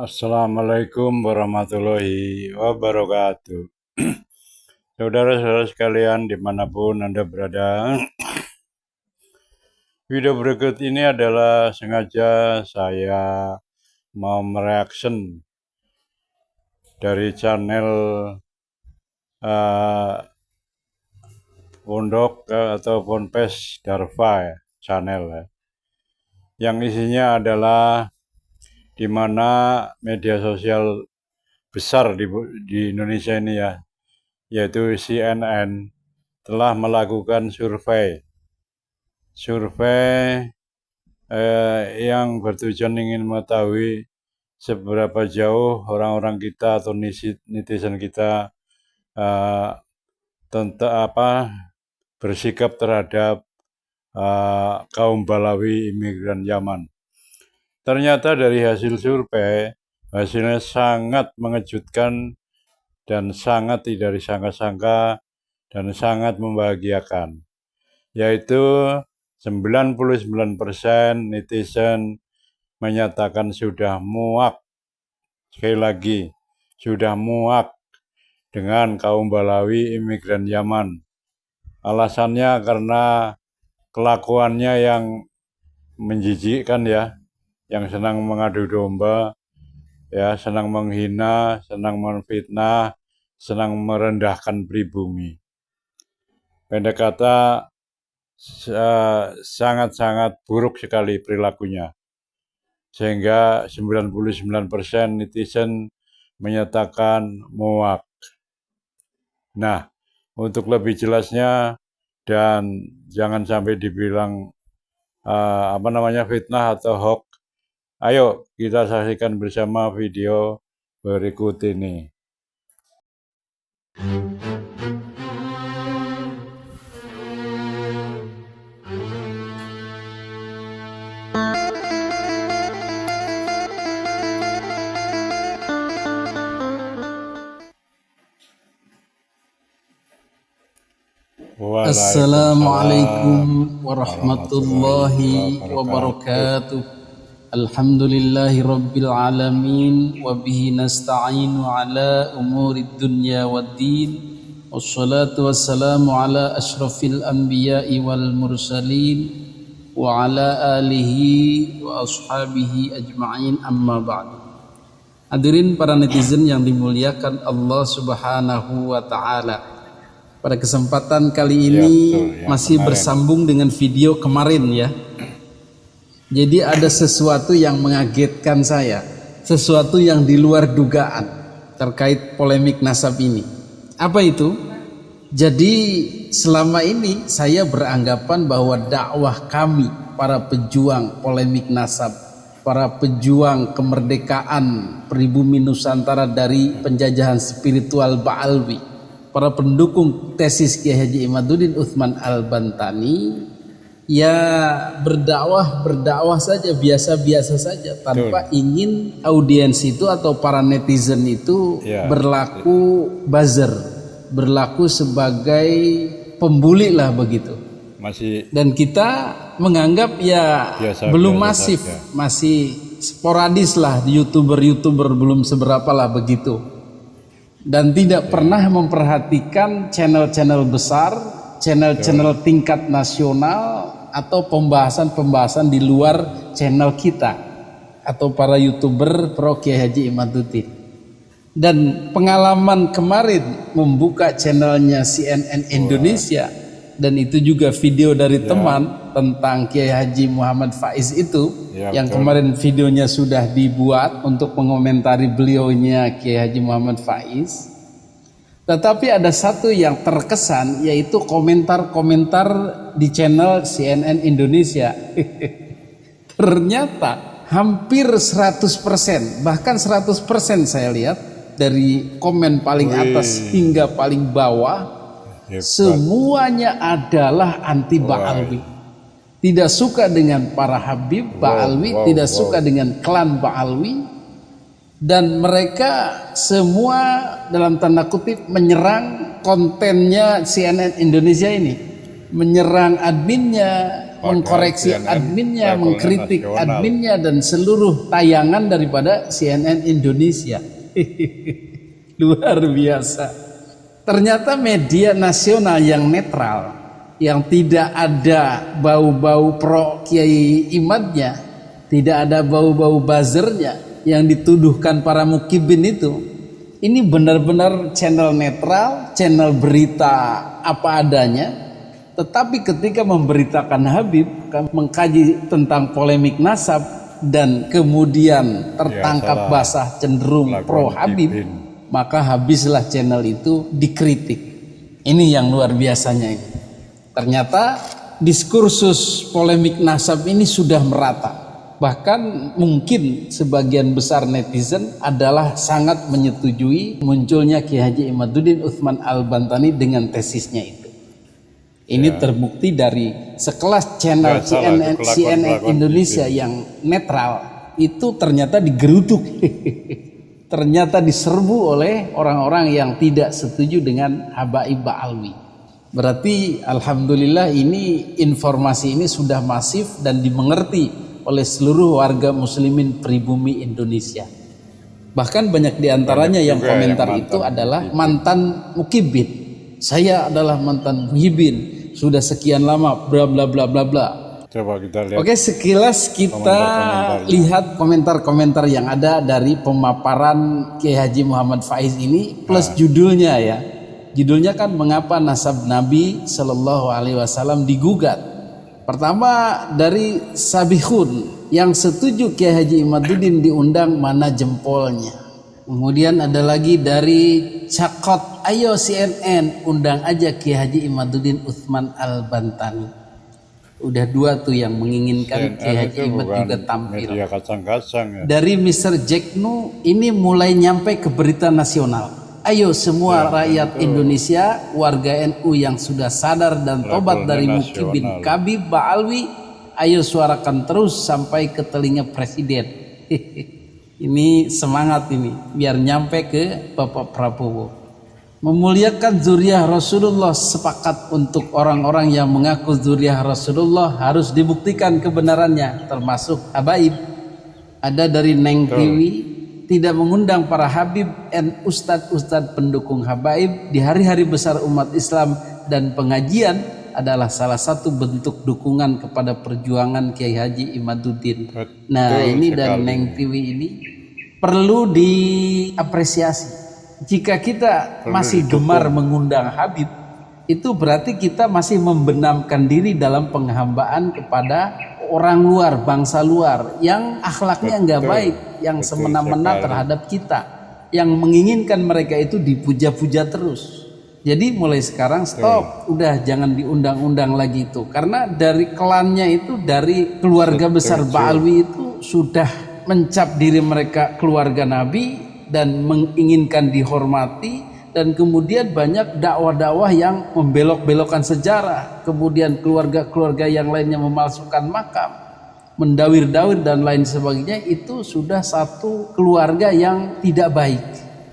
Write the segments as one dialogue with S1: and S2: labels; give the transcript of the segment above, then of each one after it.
S1: Assalamualaikum warahmatullahi wabarakatuh. Saudara-saudara sekalian dimanapun Anda berada, video berikut ini adalah sengaja saya mau mereaction dari channel Pondok atau Ponpes Darva channel yang isinya adalah di mana media sosial besar di Indonesia ini yaitu CNN telah melakukan survei yang bertujuan ingin mengetahui seberapa jauh orang-orang kita atau netizen kita bersikap terhadap kaum Balawi imigran Yaman. Ternyata dari hasil survei, hasilnya sangat mengejutkan dan sangat tidak disangka-sangka dan sangat membahagiakan, yaitu 99% netizen menyatakan sudah muak, sekali lagi sudah muak dengan kaum Balawi imigran Yaman. Alasannya karena kelakuannya yang menjijikkan yang senang mengadu domba, senang menghina, senang menfitnah, senang merendahkan pribumi. Pendek kata, sangat-sangat buruk sekali perilakunya. Sehingga 99% netizen menyatakan muak. Nah, untuk lebih jelasnya dan jangan sampai dibilang fitnah atau hoax, ayo kita saksikan bersama video berikut ini.
S2: Assalamualaikum warahmatullahi wabarakatuh. Alhamdulillahi rabbil alamin wa bihi nasta'inu ala umurid dunya waddin. Wassalatu wassalamu ala ashrafil anbiya'i wal mursalin wa ala alihi wa ashabihi ajma'in, amma ba'du. Hadirin para netizen yang dimuliakan Allah Subhanahu wa ta'ala. Pada kesempatan kali ini masih bersambung dengan video kemarin Jadi ada sesuatu yang mengagetkan saya, sesuatu yang di luar dugaan terkait polemik nasab ini. Apa itu? Jadi selama ini saya beranggapan bahwa dakwah kami, para pejuang polemik nasab, para pejuang kemerdekaan pribumi Nusantara dari penjajahan spiritual Ba'alwi, para pendukung tesis Kiai Haji Imaduddin Utsman Al-Bantani, berdakwah saja, biasa-biasa saja, tanpa ingin audiens itu atau para netizen itu berlaku buzzer, berlaku sebagai pembuli lah begitu. Dan kita menganggap belum masif, masih sporadis lah, youtuber belum seberapa lah begitu. Dan tidak pernah memperhatikan channel-channel besar, channel-channel tingkat nasional, atau pembahasan-pembahasan di luar channel kita atau para youtuber pro Kiai Haji Imaduddin. Dan pengalaman kemarin membuka channelnya CNN Indonesia, dan itu juga video dari teman tentang Kiai Haji Muhammad Faiz itu, yang kemarin videonya sudah dibuat untuk mengomentari beliaunya Kiai Haji Muhammad Faiz. Tetapi ada satu yang terkesan, yaitu komentar-komentar di channel CNN Indonesia. Ternyata hampir 100%, bahkan 100% saya lihat, dari komen paling atas hingga paling bawah, semuanya adalah anti Ba'alwi. Tidak suka dengan para Habib Ba'alwi, tidak suka dengan klan Ba'alwi, dan mereka semua dalam tanda kutip menyerang kontennya CNN Indonesia ini, menyerang adminnya, mengkoreksi adminnya, mengkritik adminnya dan seluruh tayangan daripada CNN Indonesia. Luar biasa. Ternyata media nasional yang netral, yang tidak ada bau-bau pro Kiai Imadnya, tidak ada bau-bau buzzernya yang dituduhkan para mukibin itu. Ini benar-benar channel netral, channel berita apa adanya. Tetapi ketika memberitakan Habib, mengkaji tentang polemik nasab dan kemudian tertangkap basah cenderung pro Habib, maka habislah channel itu dikritik. Ini yang luar biasanya ini. Ternyata diskursus polemik nasab ini sudah merata. Bahkan mungkin sebagian besar netizen adalah sangat menyetujui munculnya Kiai Haji Imaduddin Utsman Al-Bantani dengan tesisnya itu. Ini terbukti dari sekelas channel CNN Indonesia yang netral itu ternyata digeruduk. Ternyata diserbu oleh orang-orang yang tidak setuju dengan Habaib Ba'alwi. Berarti alhamdulillah ini informasi ini sudah masif dan dimengerti oleh seluruh warga muslimin pribumi Indonesia. Bahkan banyak diantaranya yang komentar itu adalah mantan mukibin. Saya adalah mantan muhibin, sudah sekian lama bla bla bla bla bla.
S1: Coba kita lihat.
S2: Oke, sekilas kita lihat komentar-komentar yang ada dari pemaparan Kiai Haji Muhammad Faiz ini plus judulnya ya. Judulnya kan mengapa nasab Nabi Shallallahu Alaihi Wasallam digugat. Pertama dari Sabihun yang setuju Kiai Haji Imaduddin diundang mana jempolnya. Kemudian ada lagi dari Cakot, ayo CNN undang aja Kiai Haji Imaduddin Utsman Al-Bantani. Udah dua tuh yang menginginkan Kiai Haji Imad juga tampil.
S1: Ya.
S2: Dari Mr. Jacknu ini mulai nyampe ke berita nasional. Ayo semua rakyat Indonesia, warga NU yang sudah sadar dan tobat dari mukibin Kabib Ba'alwi, ayo suarakan terus sampai ke telinga presiden. Ini semangat ini, biar nyampe ke Bapak Prabowo. Memuliakan zuriyah Rasulullah, sepakat untuk orang-orang yang mengaku zuriyah Rasulullah harus dibuktikan kebenarannya, termasuk Habaib. Ada dari Neng Tiwi, tidak mengundang para Habib dan ustadz-ustadz pendukung Habaib di hari-hari besar umat Islam dan pengajian adalah salah satu bentuk dukungan kepada perjuangan Kiai Haji Imaduddin. Nah ini dari Neng Tiwi ini perlu diapresiasi. Jika kita masih gemar mengundang Habib, itu berarti kita masih membenamkan diri dalam penghambaan kepada orang luar, bangsa luar yang akhlaknya nggak baik, yang semena-mena terhadap kita, yang menginginkan mereka itu dipuja-puja terus. Jadi mulai sekarang stop, udah jangan diundang-undang lagi itu, karena dari klannya itu, dari keluarga besar Ba'alwi itu sudah mencap diri mereka keluarga Nabi dan menginginkan dihormati. Dan kemudian banyak dakwah-dakwah yang membelok-belokkan sejarah. Kemudian keluarga-keluarga yang lainnya memalsukan makam, mendawir-dawir dan lain sebagainya. Itu sudah satu keluarga yang tidak baik.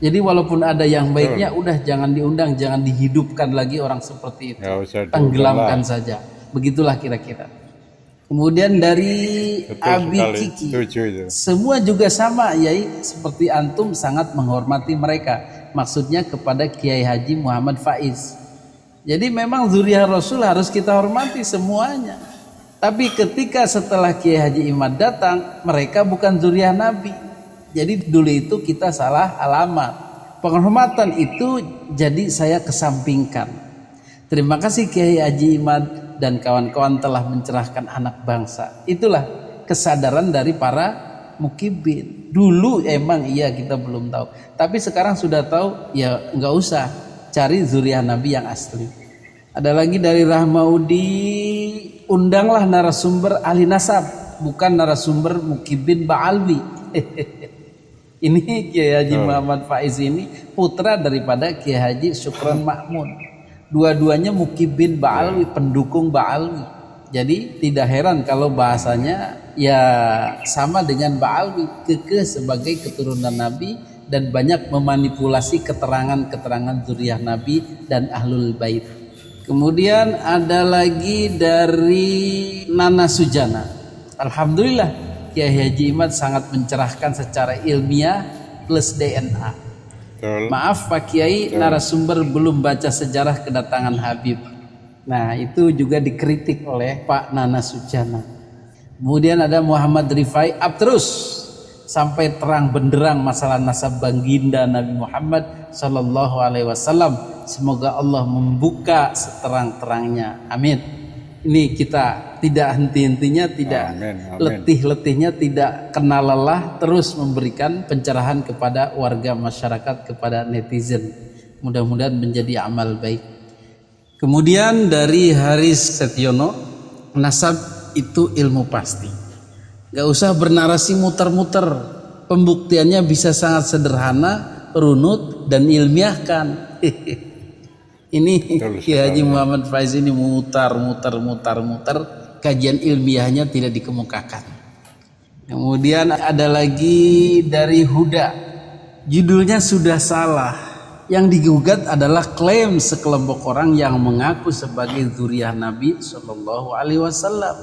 S2: Jadi walaupun ada yang baiknya, udah jangan diundang, jangan dihidupkan lagi orang seperti itu. Tenggelamkan saja. Begitulah kira-kira. Kemudian dari Abi Kiki, semua juga sama, Yai, seperti antum sangat menghormati mereka. Maksudnya kepada Kiai Haji Muhammad Faiz. Jadi memang zuriyah Rasul harus kita hormati semuanya. Tapi ketika setelah Kiai Haji Imad datang, mereka bukan zuriyah Nabi. Jadi dulu itu kita salah alamat. Penghormatan itu jadi saya kesampingkan. Terima kasih Kiai Haji Imad dan kawan-kawan telah mencerahkan anak bangsa. Itulah kesadaran dari para mukibin. Dulu emang iya kita belum tahu, tapi sekarang sudah tahu, ya nggak usah cari zuriyah Nabi yang asli. Ada lagi dari Rahmaudi, undanglah narasumber ahli nasab, bukan narasumber mukibin Ba'alwi. Ini Kiai Haji Muhammad Faiz ini putra daripada Kiai Haji Syukron Makmun. Dua-duanya mukibin Ba'alwi, pendukung Ba'alwi. Jadi tidak heran kalau bahasanya ya sama dengan Ba'alwi, kekeh sebagai keturunan Nabi dan banyak memanipulasi keterangan-keterangan zuriyah Nabi dan Ahlul Bait. Kemudian ada lagi dari Nana Sujana. Alhamdulillah Kiai Haji Imad sangat mencerahkan secara ilmiah plus DNA.
S1: Betul.
S2: Maaf Pak Kiai, narasumber belum baca sejarah kedatangan Habib. Nah itu juga dikritik oleh Pak Nana Sujana. Kemudian ada Muhammad Rifai terus sampai terang benderang masalah nasab baginda Nabi Muhammad Sallallahu Alaihi Wasallam. Semoga Allah membuka seterang-terangnya. Amin. Ini kita tidak henti-hentinya, tidak letih-letihnya, tidak kenal lelah, terus memberikan pencerahan kepada warga masyarakat, kepada netizen. Mudah-mudahan menjadi amal baik. Kemudian dari Haris Setiono, nasab itu ilmu pasti. Gak usah bernarasi muter-muter. Pembuktiannya bisa sangat sederhana, runut dan ilmiahkan. Ini Kiai Haji Muhammad Faiz ini mutar. Kajian ilmiahnya tidak dikemukakan. Kemudian ada lagi dari Huda. Judulnya sudah salah. Yang digugat adalah klaim sekelompok orang yang mengaku sebagai zuriyah Nabi Sallallahu Alaihi Wasallam.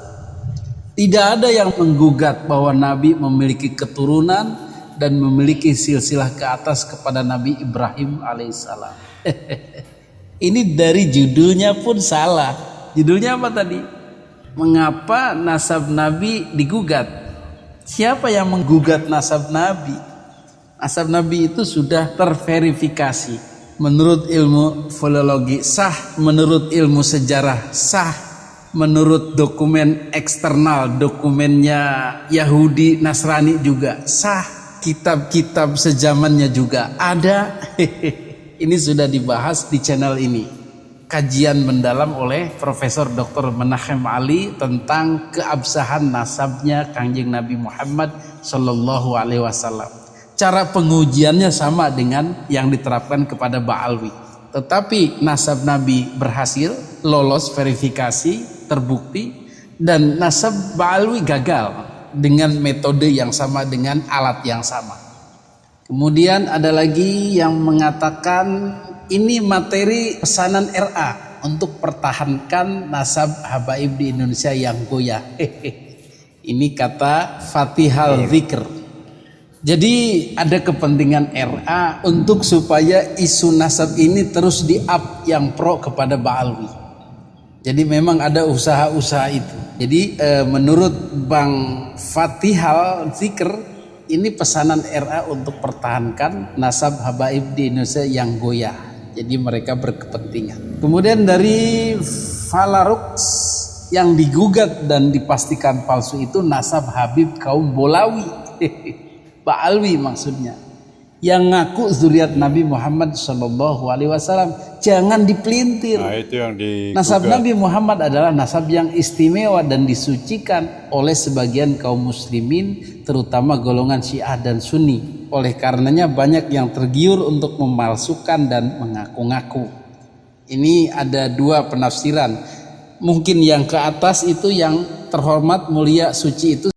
S2: Tidak ada yang menggugat bahwa Nabi memiliki keturunan dan memiliki silsilah ke atas kepada Nabi Ibrahim alaihissalam. Ini dari judulnya pun salah. Judulnya apa tadi? Mengapa nasab Nabi digugat? Siapa yang menggugat nasab Nabi? Nasab Nabi itu sudah terverifikasi. Menurut ilmu filologi sah, menurut ilmu sejarah sah, menurut dokumen eksternal, dokumennya Yahudi Nasrani juga sah, kitab-kitab sejamannya juga ada. Ini sudah dibahas di channel ini. Kajian mendalam oleh Profesor Dr. Menachem Ali tentang keabsahan nasabnya Kanjeng Nabi Muhammad Sallallahu Alaihi Wasallam. Cara pengujiannya sama dengan yang diterapkan kepada Ba'alwi. Tetapi nasab Nabi berhasil, lolos verifikasi, terbukti, dan nasab Ba'alwi gagal dengan metode yang sama, dengan alat yang sama. Kemudian ada lagi yang mengatakan ini materi pesanan RA untuk pertahankan nasab habaib di Indonesia yang goyah. Ini kata Fatihal Zikr. Jadi ada kepentingan RA untuk supaya isu nasab ini terus di-up yang pro kepada Ba'alwi. Jadi memang ada usaha-usaha itu. Jadi menurut Bang Fatihal Zikr, ini pesanan RA untuk pertahankan nasab habaib di Indonesia yang goyah. Jadi mereka berkepentingan. Kemudian dari Falarux, yang digugat dan dipastikan palsu itu nasab Habib kaum Bolawi. Ba'alwi maksudnya. Yang ngaku zuriat Nabi Muhammad Sallallahu Alaihi Wasallam. Jangan dipelintir.
S1: Nah, itu yang digugat.
S2: Nasab Nabi Muhammad adalah nasab yang istimewa dan disucikan oleh sebagian kaum muslimin, terutama golongan Syiah dan Sunni. Oleh karenanya banyak yang tergiur untuk memalsukan dan mengaku-ngaku. Ini ada dua penafsiran. Mungkin yang ke atas itu yang terhormat, mulia, suci itu